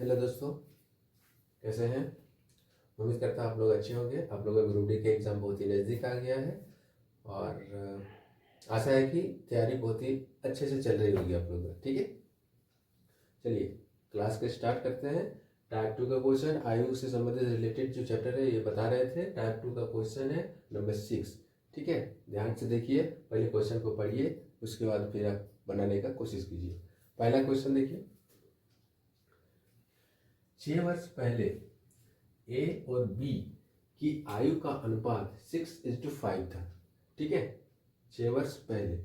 Hello दोस्तों, कैसे हैं। उम्मीद करता हूँ आप लोग अच्छे होंगे। आप लोगों का ग्रुप डी के एग्ज़ाम बहुत ही नज़दीक आ गया है और आशा है कि तैयारी बहुत ही अच्छे से चल रही होगी आप लोगों का। ठीक है, चलिए क्लास के स्टार्ट करते हैं। टाइप 2 का क्वेश्चन आयु से संबंधित रिलेटेड जो चैप्टर है ये बता रहे थे। टाइप 2 का क्वेश्चन है नंबर 6। ठीक है, ध्यान से देखिए, पहले क्वेश्चन को पढ़िए, उसके बाद फिर आप बनाने का कोशिश कीजिए। पहला क्वेश्चन देखिए, 6 वर्ष पहले ए और बी की आयु का अनुपात 6:5 था। ठीक है, 6 वर्ष पहले।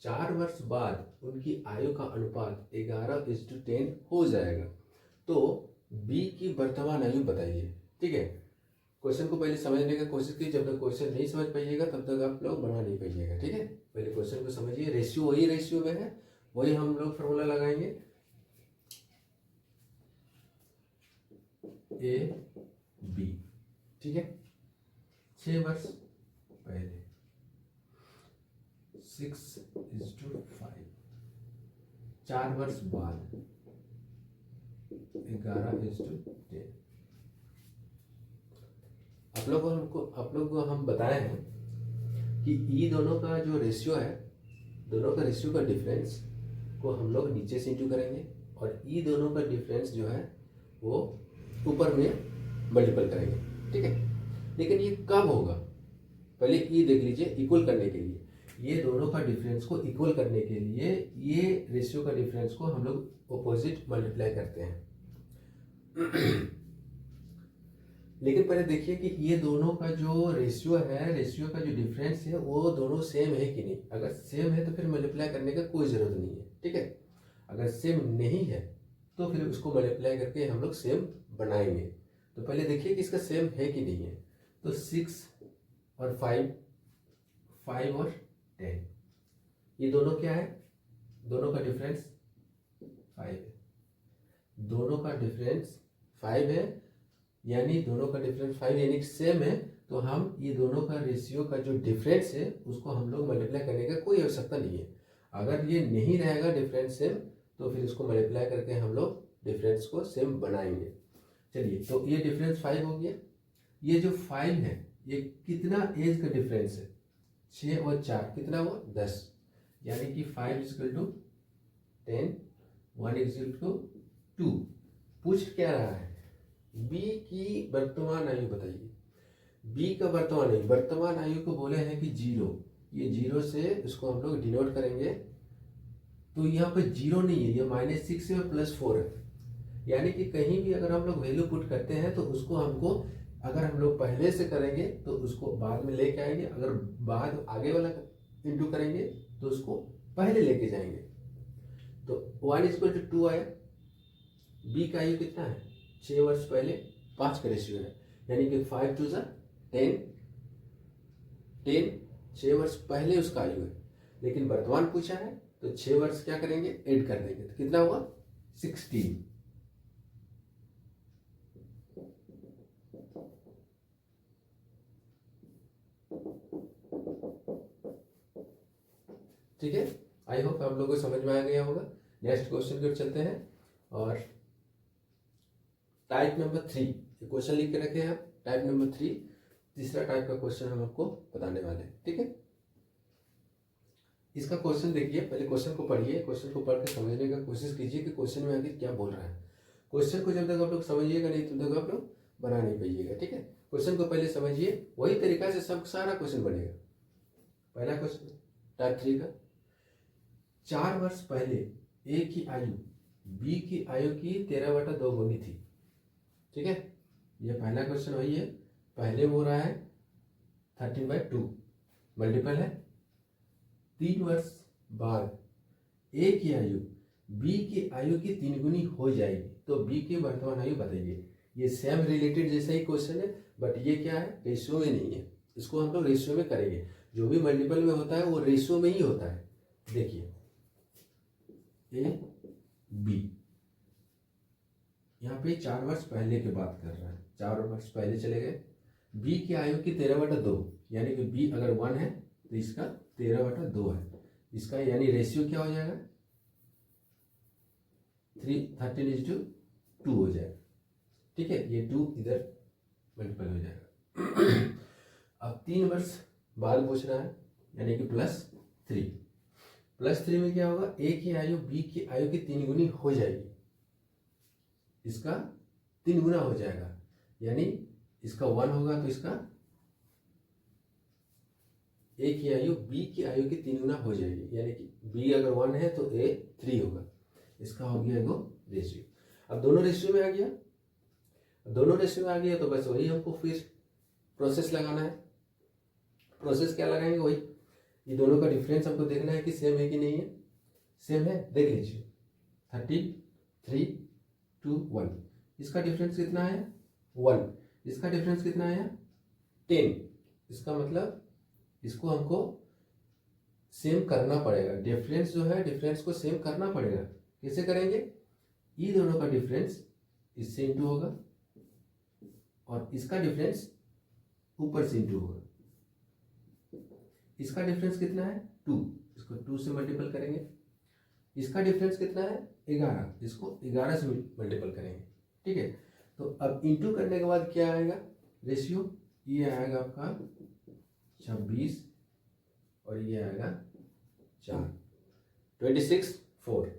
4 वर्ष बाद उनकी आयु का अनुपात 11:10 हो जाएगा। तो बी की वर्तमान आयु बताइए। ठीक है, क्वेश्चन को पहले समझने की कोशिश कीजिए। जब तक क्वेश्चन नहीं समझ पाइएगा तब तक आप लोग बना नहीं पाइएगा। ठीक है, पहले क्वेश्चन को समझिए। रेशियो वही रेशियो में है, वही हम लोग फॉर्मूला लगाएंगे। ए बी, ठीक है, 6 वर्ष पहले 6:5, 4 वर्ष बाद 11:10। आप लोग को हम बताए हैं कि ई दोनों का जो रेशियो है, दोनों का रेशियो का डिफरेंस को हम लोग नीचे से इंटू करेंगे और ई दोनों का डिफरेंस जो है वो ऊपर में मल्टीपल करेंगे। ठीक है, लेकिन ये कब होगा, पहले ई देख लीजिए। इक्वल करने के लिए, ये दोनों का डिफरेंस को इक्वल करने के लिए ये रेशियो का डिफरेंस को हम लोग ऑपोजिट मल्टीप्लाई करते हैं। लेकिन पहले देखिए कि ये दोनों का जो रेशियो है, रेशियो का जो डिफरेंस है वो दोनों सेम है कि नहीं। अगर सेम है तो फिर मल्टीप्लाई करने का कोई ज़रूरत नहीं है। ठीक है, अगर सेम नहीं है तो फिर उसको मल्टीप्लाई करके हम लोग सेम बनाएंगे। तो पहले देखिए कि इसका सेम है कि नहीं है। तो 6 और 5, 5 और 10, ये दोनों क्या है, दोनों का डिफरेंस 5 है। दोनों का डिफरेंस 5 है, यानी दोनों का डिफरेंस 5 यानी सेम है। तो हम ये दोनों का रेशियो का जो डिफरेंस है उसको हम लोग मल्टीप्लाई करने का कोई आवश्यकता नहीं है। अगर ये नहीं रहेगा डिफरेंस सेम तो फिर इसको मल्टीप्लाई करके हम लोग डिफरेंस को सेम बनाएंगे। चलिए, तो ये डिफरेंस 5 हो गया। ये जो 5 है ये कितना एज का डिफरेंस है, 6 और 4 कितना हुआ 10, यानी कि 5 = 10, 1 = 2। पूछ क्या रहा है, बी की वर्तमान आयु बताइए। बी का वर्तमान आयु को बोले हैं कि 0। ये 0 से इसको हम लोग डिनोट करेंगे। तो यहाँ पे 0 नहीं है, ये -6 है और +4 है। यानी कि कहीं भी अगर हम लोग वैल्यू पुट करते हैं तो उसको हमको, अगर हम लोग पहले से करेंगे तो उसको बाद में लेके आएंगे, अगर बाद आगे वाला इंटू करेंगे तो उसको पहले लेके जाएंगे। तो 1 = 2 आया। बी का आयु कितना है, 6 वर्ष पहले 5 का रेशियो है, यानी कि 5 × 2 = 10, 10 6 वर्ष पहले उसका आयु है। लेकिन वर्तमान पूछा है तो 6 वर्ष क्या करेंगे, ऐड कर देंगे। तो कितना हुआ 16। ठीक है, आई होप आप लोगों को समझ में आ गया होगा। नेक्स्ट क्वेश्चन की ओर चलते हैं और टाइप नंबर 3 क्वेश्चन लिख के रखे हैं आप। टाइप नंबर 3 तीसरा टाइप का क्वेश्चन हम आपको बताने वाले हैं। ठीक है, इसका क्वेश्चन देखिए, पहले क्वेश्चन को पढ़िए, क्वेश्चन को पढ़ के समझने का कोशिश कीजिए कि क्वेश्चन में आगे क्या बोल रहा है। क्वेश्चन को जब तक आप लोग समझिएगा नहीं तब तक आप लोग बना नहीं पाइएगा। ठीक है, क्वेश्चन को पहले समझिए, वही तरीका से सब सारा क्वेश्चन बनेगा। पहला क्वेश्चन टाइप 3 का, 4 वर्ष पहले ए की आयु बी की आयु की 13/2 गुनी थी। ठीक है, ये पहला क्वेश्चन वही है। पहले वो रहा है 13/2, मल्टीपल है। 3 वर्ष बाद ए की आयु बी की आयु की 3 गुनी हो जाएगी, तो बी की वर्तमान आयु बताइए। ये सेम रिलेटेड जैसा ही क्वेश्चन है, बट ये क्या है, रेशियो में नहीं है। इसको हम लोग रेशियो में करेंगे। जो भी मल्टीपल में होता है वो रेशियो में ही होता है। देखिए ए बी, यहाँ पे 4 वर्ष पहले की बात कर रहा है, 4 वर्ष पहले चले गए। बी की आयु की 13/2, यानी कि बी अगर 1 है तो इसका 13/2 है। इसका यानी रेशियो क्या हो जाएगा, 13 = 2 हो जाएगा, ठीक है। ये 2 इधर मल्टीपल हो जाएगा। अब 3 वर्ष बाद पूछ रहा है, यानी कि +3। +3 में क्या होगा, ए की आयु बी की आयु की 3 गुनी हो जाएगी, इसका 3 गुना हो जाएगा, यानी इसका 1 होगा तो इसका ए की आयु बी की आयु की 3 गुना हो जाएगी, यानी कि बी अगर 1 है तो ए 3 होगा। इसका हो गया एगो रेशियो। अब दोनों रेशियो में आ गया, दोनों रेशियो में आ गया तो बस वही हमको फिर प्रोसेस लगाना है। प्रोसेस क्या लगाएंगे, वही ये दोनों का डिफरेंस हमको देखना है कि सेम है कि नहीं है। सेम है, देख लीजिए 33 to 1, इसका डिफरेंस कितना है 1, इसका डिफरेंस कितना है 10। इसका मतलब इसको हमको सेम करना पड़ेगा, डिफरेंस जो है डिफरेंस को सेम करना पड़ेगा। कैसे करेंगे, ये दोनों का डिफरेंस इससे इंटू होगा और इसका डिफरेंस ऊपर से इंटू होगा। इसका डिफरेंस कितना है 2, इसको 2 से मल्टीपल करेंगे। इसका डिफरेंस कितना है 11, इसको 11 से मल्टीपल करेंगे, ठीक है। तो अब इंटू करने के बाद क्या आएगा रेशियो, ये आएगा आपका 26 और ये आएगा 4, 26 4,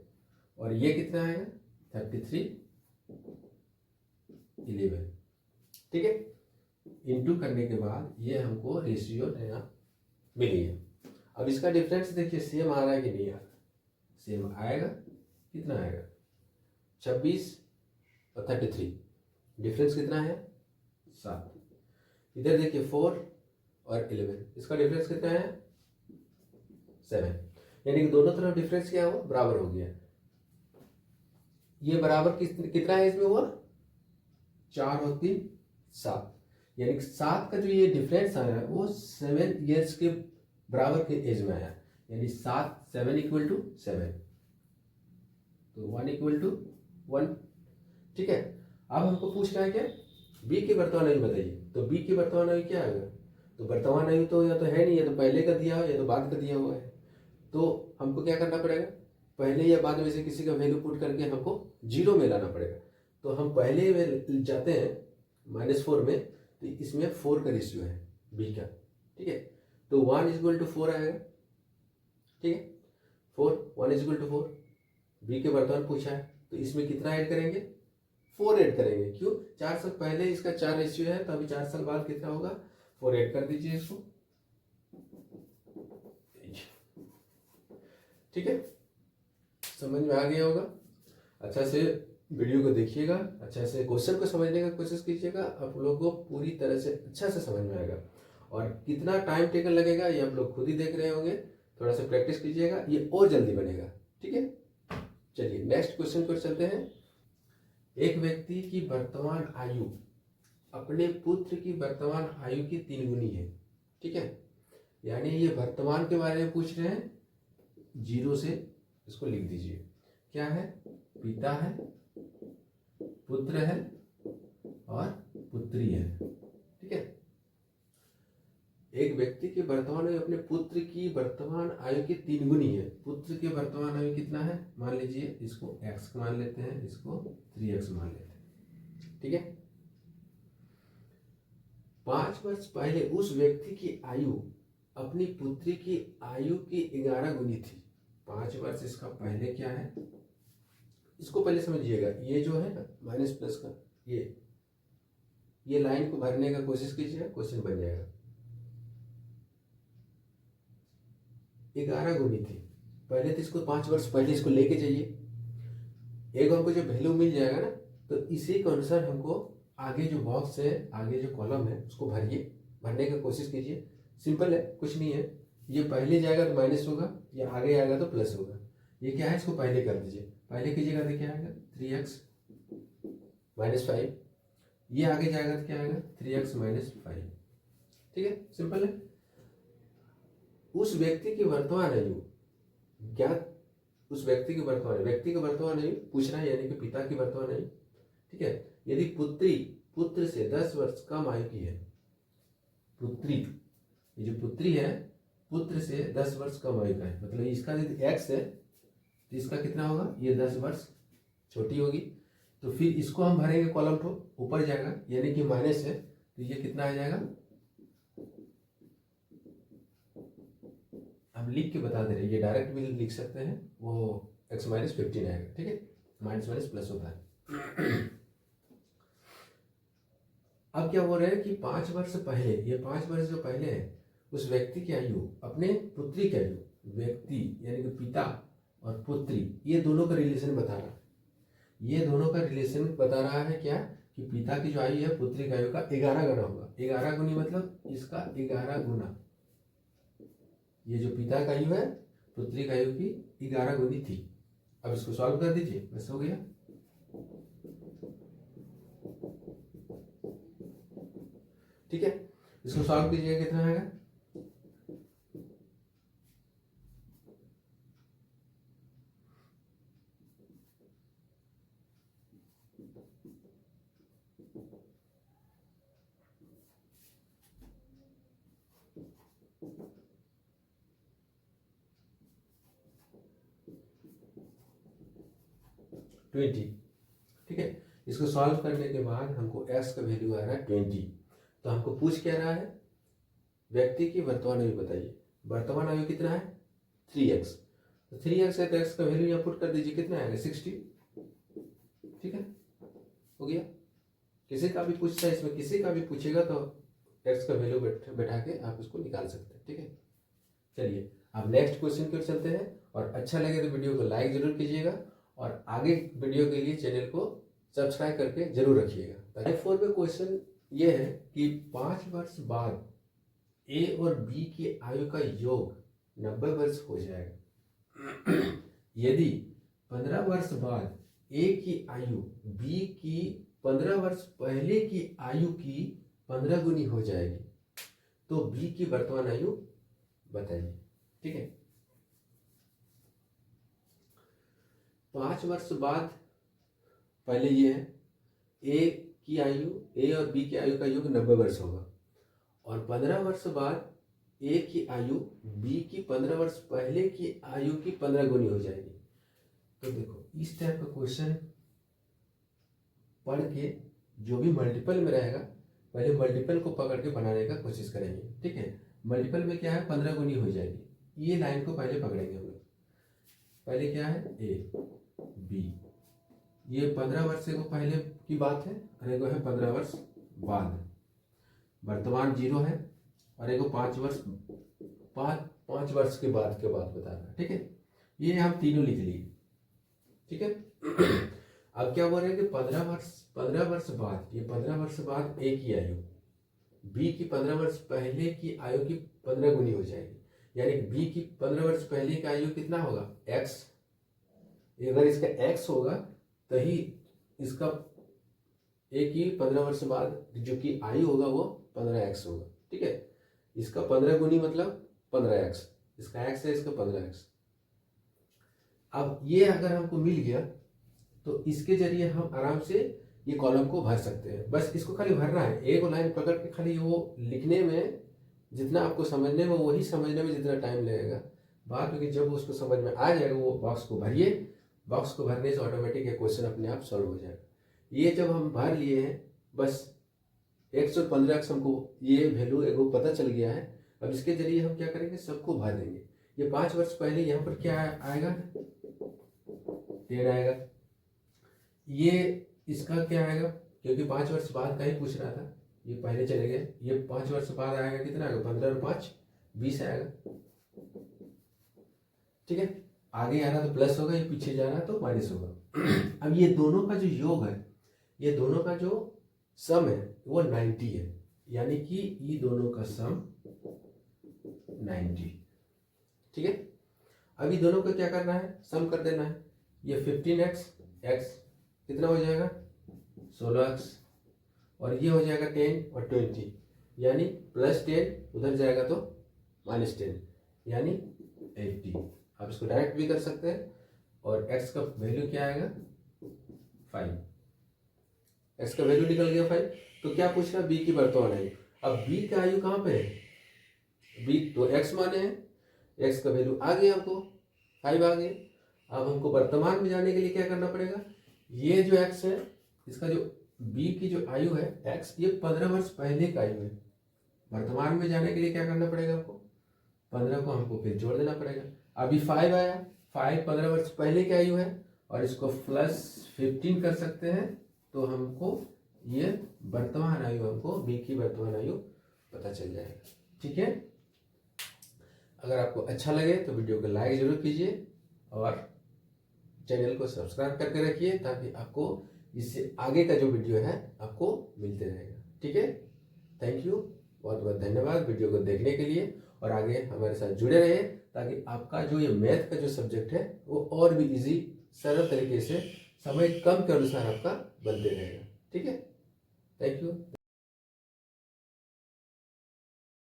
और ये कितना आएगा 33 11, ठीक है। इंटू करने के बाद ये हमको रेशियो नया मिली है। अब इसका डिफरेंस देखिए सेम आ रहा है कि नहीं आ रहा, सेम आएगा। कितना आएगा 26 और 33, डिफरेंस कितना है 7। इधर देखिए 4 और 11, इसका डिफरेंस कितना है 7, यानी कि दोनों तरफ डिफरेंस क्या हुआ बराबर हो गया। ये बराबर कितना है इसमें हुआ 4 और 3 7, यानी कि 7 का जो ये डिफरेंस आया वो 7 ईयर्स के बराबर के एज में आया, यानी 7 इक्वल टू 7, तो 1 इक्वल टू 1, ठीक है। अब हमको पूछना है क्या बी की वर्तमान आयु बताइए, तो बी की वर्तमान आयु क्या आएगा, तो वर्तमान आयु तो या तो है नहीं, या तो पहले का दिया हुआ या तो बाद का दिया हुआ है। तो हमको क्या करना पड़ेगा, पहले या बाद में से किसी का वैल्यू पुट करके हमको 0 में लाना पड़ेगा। तो हम पहले में जाते हैं -4 में, तो इसमें 4 का रेशियो है बी का, ठीक है। तो 1 इक्वल टू 4 आएगा, ठीक है। 1 इक्वल टू 4, बी के वर्तमान पूछा है तो इसमें कितना ऐड करेंगे 4 ऐड करेंगे। क्यों, 4 साल पहले इसका 4 रेशियो है, तो अभी 4 साल बाद कितना होगा 4 ऐड कर दीजिए इसको, ठीक है। समझ में आ गया होगा। अच्छा से वीडियो को देखिएगा, अच्छा से क्वेश्चन को समझने का कोशिश कीजिएगा, आप लोगों को पूरी तरह से अच्छा से समझ में आएगा। और कितना टाइम टेकन लगेगा ये आप लोग खुद ही देख रहे होंगे, थोड़ा सा प्रैक्टिस कीजिएगा, ये और जल्दी बनेगा, ठीक है। चलिए नेक्स्ट क्वेश्चन पर चलते हैं। एक व्यक्ति की वर्तमान आयु अपने पुत्र की वर्तमान आयु की 3 गुनी है, ठीक है। यानी ये वर्तमान के बारे में पूछ रहे हैं, 0 से इसको लिख दीजिए। क्या है, पिता है, पुत्र है और पुत्री है, ठीक है। एक व्यक्ति की वर्तमान आयु अपने पुत्र की वर्तमान आयु की 3 गुनी है। पुत्र की वर्तमान आयु कितना है, मान लीजिए इसको x मान लेते हैं, इसको 3x मान लेते हैं, ठीक है। 5 वर्ष पहले उस व्यक्ति की आयु अपनी पुत्री की आयु की 11 गुनी थी। 5 वर्ष इसका पहले क्या है, इसको पहले समझिएगा। ये जो है ना माइनस प्लस का ये लाइन को भरने का कोशिश कीजिएगा, क्वेश्चन बन जाएगा। 11 गुनी थी पहले, तो इसको 5 वर्ष पहले इसको लेके जाइए। एक हमको जो वैल्यू मिल जाएगा ना, तो इसी के अनुसार हमको आगे जो बॉक्स है, आगे जो कॉलम है उसको भरिए, भरने का कोशिश कीजिए। सिंपल है, कुछ नहीं है। ये पहले जाएगा तो माइनस होगा, ये आगे आएगा तो प्लस होगा। ये क्या है, इसको पहले कर दीजिए, पहले कीजिएगा तो क्या आएगा 3x - 5, ये आगे जाएगा तो क्या आएगा 3x - 5, ठीक है। सिंपल है। उस व्यक्ति की वर्तमान आयु ज्ञात, उस व्यक्ति की वर्तमान आयु पूछना है, यानी कि पिता की वर्तमान आयु, ठीक है। यदि पुत्री पुत्र से 10 वर्ष कम आयु की है, पुत्री, ये जो पुत्री है पुत्र से 10 वर्ष कम आयु का है, मतलब इसका यदि x है तो इसका कितना होगा, ये 10 वर्ष छोटी होगी। तो फिर इसको हम भरेंगे कॉलम को, ऊपर जाएगा यानी कि माइनस है, तो ये कितना आ जाएगा, हम लिख के बता दे रहे हैं, ये डायरेक्ट भी लिख सकते हैं, वो x माइनस 15 आएगा। ठीक है, माइनस माइनस प्लस होता है। अब क्या हो रहा है कि 5 वर्ष पहले, ये 5 वर्ष जो पहले है उस व्यक्ति की आयु अपने पुत्री की आयु, व्यक्ति यानी कि पिता और पुत्री, ये दोनों का रिलेशन बता रहा है। ये दोनों का रिलेशन बता रहा है क्या, कि पिता की जो आयु है पुत्री की आयु का 11 गुना होगा। 11 गुनी मतलब इसका 11 गुना, ये जो पिता का आयु है पुत्री का आयु की 11 गुनी थी। अब इसको सॉल्व कर दीजिए, बस हो गया। ठीक है, इसको सॉल्व कीजिए, कितना आएगा, ट्वेंटी। ठीक है, इसको सॉल्व करने के बाद हमको x का वैल्यू आ रहा है 20। तो हमको पूछ क्या रहा है, व्यक्ति की वर्तमान आयु बताइए। वर्तमान आयु कितना है 3x, तो 3x है तो x का वैल्यू यहाँ पुट कर दीजिए, कितना आएगा 60। ठीक है, हो गया। किसी का भी पूछता है इसमें, किसी का भी पूछेगा तो x का वैल्यू बैठा के आप इसको निकाल सकते हैं। ठीक है, चलिए अब नेक्स्ट क्वेश्चन की ओर चलते हैं, और अच्छा लगे तो वीडियो को लाइक जरूर कीजिएगा, और आगे वीडियो के लिए चैनल को सब्सक्राइब करके जरूर रखिएगा। ताकि 4 में क्वेश्चन ये है कि 5 वर्ष बाद ए और बी की आयु का योग 90 वर्ष हो जाएगा। यदि 15 वर्ष बाद ए की आयु बी की 15 वर्ष पहले की आयु की 15 गुनी हो जाएगी, तो बी की वर्तमान आयु बताइए। ठीक है, 5 वर्ष बाद पहले ये है, ए की आयु, ए और बी की आयु का योग 90 वर्ष होगा, और 15 वर्ष बाद ए की आयु बी की 15 वर्ष पहले की आयु की 15 गुनी हो जाएगी। तो देखो इस टाइप का क्वेश्चन पढ़ के जो भी मल्टीपल में रहेगा, पहले मल्टीपल को पकड़ के बनाने का कोशिश करेंगे। ठीक है, मल्टीपल में क्या है 15 गुनी हो जाएगी, ये लाइन को पहले पकड़ेंगे हम लोग। पहले क्या है ए बी, ये 15 वर्ष को पहले की बात है, और एक है 15 वर्ष बाद। वर्तमान 0 है, और एक 5 वर्ष पाँच वर्ष के बाद बता रहा है। ठीक है, ये हम तीनों लिख लिए। ठीक है, अब क्या बोल रहे हैं कि 15 वर्ष बाद, ये 15 वर्ष बाद ए की आयु बी की 15 वर्ष पहले की आयु की 15 गुनी हो जाएगी, यानी बी की 15 वर्ष पहले की आयु कितना होगा x। अगर इसका x होगा तो ही इसका ए की 15 वर्ष बाद जो कि आयु होगा वो 15x होगा। ठीक है, इसका 15 गुनी मतलब 15x, इसका x है, इसका 15x। अब ये अगर हमको मिल गया तो इसके जरिए हम आराम से ये कॉलम को भर सकते हैं। बस इसको खाली भरना है, एक लाइन पकड़ के खाली वो लिखने में जितना आपको समझने में, वही समझने में जितना टाइम लगेगा, बात क्योंकि जब उसको समझ में आ जाएगा वो बॉक्स को भरिए। बॉक्स को भरने से ऑटोमेटिक ये क्वेश्चन अपने आप सॉल्व हो जाएगा। ये जब हम भर लिए हैं, बस 115 हमको ये वैल्यू एगो पता चल गया है। अब इसके जरिए हम क्या करेंगे, सबको भर देंगे। ये 5 वर्ष पहले यहाँ पर क्या आएगा 10 आएगा, ये इसका क्या आएगा, क्योंकि 5 वर्ष बाद का ही पूछ रहा था, ये पहले चले गए। ये 5 वर्ष बाद आएगा, कितना आएगा 15 और 5 20 आएगा। ठीक है, आगे आ रहा तो प्लस होगा, ये पीछे जा रहा तो माइनस होगा। अब ये दोनों का जो योग है, ये दोनों का जो सम है वो 90 है, यानी कि ये दोनों का सम 90। ठीक है, अब ये दोनों को क्या करना है, सम कर देना है। ये 15x कितना हो जाएगा 16x, और ये हो जाएगा 10 और 20, यानी +10 उधर जाएगा तो -10, यानी 80। आप इसको डायरेक्ट भी कर सकते हैं। और x का वैल्यू क्या आएगा 5, x का वैल्यू निकल गया 5। तो क्या पूछ रहा है, b की वर्तमान आयु। अब b का आयु कहाँ पे है, b तो x माने हैं, x का वैल्यू आ गया हमको 5 आ गया। अब हमको वर्तमान में जाने के लिए क्या करना पड़ेगा, ये जो x है इसका जो बी की जो आयु है एक्स, ये 15 वर्ष पहले का आयु है। वर्तमान में जाने के लिए क्या करना पड़ेगा आपको, 15 को हमको फिर जोड़ देना पड़ेगा। अभी 5 आया, 5 15 वर्ष पहले की आयु है, और इसको +15 कर सकते हैं, तो हमको ये वर्तमान आयु, हमको बी की वर्तमान आयु पता चल जाएगा। ठीक है, अगर आपको अच्छा लगे तो वीडियो को लाइक जरूर कीजिए और चैनल को सब्सक्राइब करके रखिए, ताकि आपको इससे आगे का जो वीडियो है आपको मिलते रहेगा। ठीक है, थैंक यू, बहुत बहुत धन्यवाद वीडियो को देखने के लिए, और आगे हमारे साथ जुड़े रहिए, ताकि आपका जो ये मैथ का जो सब्जेक्ट है वो और भी इजी सरल तरीके से समय कम के अनुसार आपका बनते रहेगा। ठीक है, थैंक यू।